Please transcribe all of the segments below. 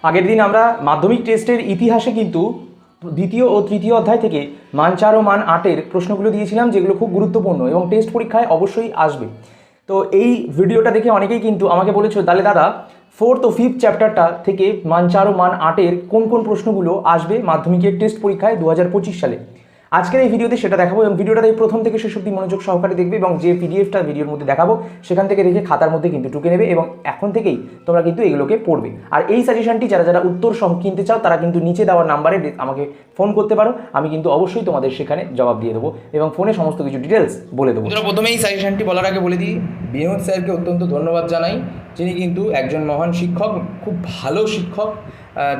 আগের দিন আমরা মাধ্যমিক টেস্টের ইতিহাসে কিন্তু দ্বিতীয় ও তৃতীয় অধ্যায় থেকে মান 4 ও মান 8-এর প্রশ্নগুলো দিয়েছিলাম, যেগুলো খুব গুরুত্বপূর্ণ এবং টেস্ট পরীক্ষায় অবশ্যই আসবে। তো এই ভিডিওটা দেখে অনেকেই কিন্তু আমাকে বলেছো, তাহলে দাদা 4th ও 5th চ্যাপ্টারটা থেকে মান 4 ও মান 8-এর কোন কোন প্রশ্নগুলো আসবে মাধ্যমিকের টেস্ট পরীক্ষায় 2025 সালে। আজকের এই ভিডিওতে সেটা দেখাবো এবং ভিডিওটা প্রথম থেকে শেষ অবধি মনোযোগ সহকারে দেখবে এবং যে পিডিএফটা ভিডিওর মধ্যে দেখাবো সেখান থেকে দেখে খাতার মধ্যে কিন্তু টুকে নেবে এবং এখন থেকেই তোমরা কিন্তু এগুলোকে পড়বে। আর এই সাজেশনটি যারা যারা উত্তর সহ কিনতে চাও তারা কিন্তু নিচে দেওয়ার নাম্বারে আমাকে ফোন করতে পারো, আমি কিন্তু অবশ্যই তোমাদের সেখানে জবাব দিয়ে দেবো এবং ফোনে সমস্ত কিছু ডিটেলস বলে দেবো। প্রথমেই সাজেশনটি বলার আগে বলে দিই, বিনোদ স্যারকে অত্যন্ত ধন্যবাদ জানাই, যিনি কিন্তু একজন মহান শিক্ষক, খুব ভালো শিক্ষক।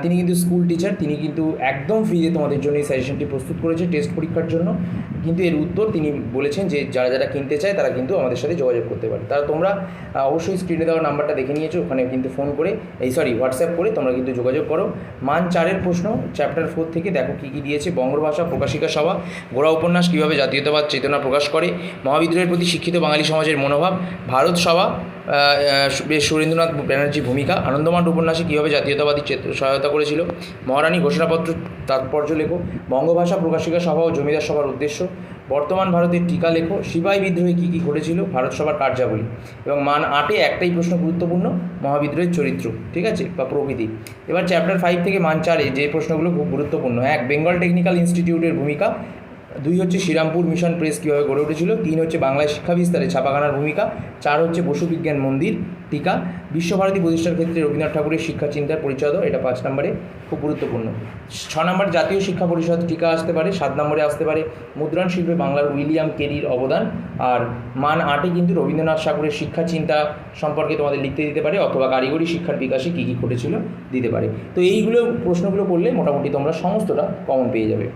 তিনি কিন্তু স্কুল টিচার, তিনি কিন্তু একদম ফ্রিতে তোমাদের জন্য এই সাজেশনটি প্রস্তুত করেছে টেস্ট পরীক্ষার জন্য। কিন্তু এর উত্তর তিনি বলেছেন যে যারা যারা কিনতে চায় তারা কিন্তু আমাদের সাথে যোগাযোগ করতে পারে। তারা তোমরা অবশ্যই স্ক্রিনে দেওয়া নাম্বারটা দেখে নিয়েছো, ওখানে কিন্তু ফোন করে হোয়াটসঅ্যাপ করে তোমরা কিন্তু যোগাযোগ করো। মান 4-এর প্রশ্ন চ্যাপ্টার 4 থেকে দেখো কী কী দিয়েছে। বঙ্গভাষা প্রকাশিকা সভা, গোড়া উপন্যাস কীভাবে জাতীয়তাবাদ চেতনা প্রকাশ করে, মহাবিদ্রোহের প্রতি শিক্ষিত বাঙালি সমাজের মনোভাব, ভারত সভা সুরেন্দ্রনাথ ব্যানার্জির ভূমিকা, আনন্দমাঠ উপন্যাসে কীভাবে জাতীয়তাবাদী সহায়তা করেছিল, মহারানী ঘোষণাপত্র তাৎপর্য লেখো, বঙ্গভাষা প্রকাশিকা সভা ও জমিদার সভার উদ্দেশ্য, বর্তমান ভারতের টিকা লেখো, সিপাহী বিদ্রোহে কী কী ঘটেছিল, ভারত সভার কার্যাবলী। এবং মান 8-এ একটাই প্রশ্ন গুরুত্বপূর্ণ, মহাবিদ্রোহের চরিত্র, ঠিক আছে, বা প্রকৃতি। এবার চ্যাপ্টার 5 থেকে মান 4-এ যে প্রশ্নগুলো খুব গুরুত্বপূর্ণ: 1 বেঙ্গল টেকনিক্যাল ইনস্টিটিউটের ভূমিকা, 2 হচ্ছে শ্রীরামপুর মিশন প্রেস কীভাবে গড়ে উঠেছিল, 3 হচ্ছে বাংলায় শিক্ষা বিস্তারে ছাপাখানার ভূমিকা, 4 হচ্ছে বসু বিজ্ঞান মন্দির টিকা, বিশ্বভারতী প্রতিষ্ঠার ক্ষেত্রে রবীন্দ্রনাথ ঠাকুরের শিক্ষা চিন্তার পরিচয় দাও, এটা 5 নম্বরে খুব গুরুত্বপূর্ণ। 6 নম্বর জাতীয় শিক্ষা পরিষদ টিকা আসতে পারে। 7 নম্বরে আসতে পারে মুদ্রণ শিল্পে বাংলার উইলিয়াম কেরির অবদান। আর মান 8-এ কিন্তু রবীন্দ্রনাথ ঠাকুরের শিক্ষা চিন্তা সম্পর্কে তোমাদের লিখতে দিতে পারে, অথবা কারিগরি শিক্ষার বিকাশে কী কী ঘটেছিল দিতে পারে। তো এইগুলো প্রশ্নগুলো করলে মোটামুটি তোমরা সমস্তটা কমন পেয়ে যাবে।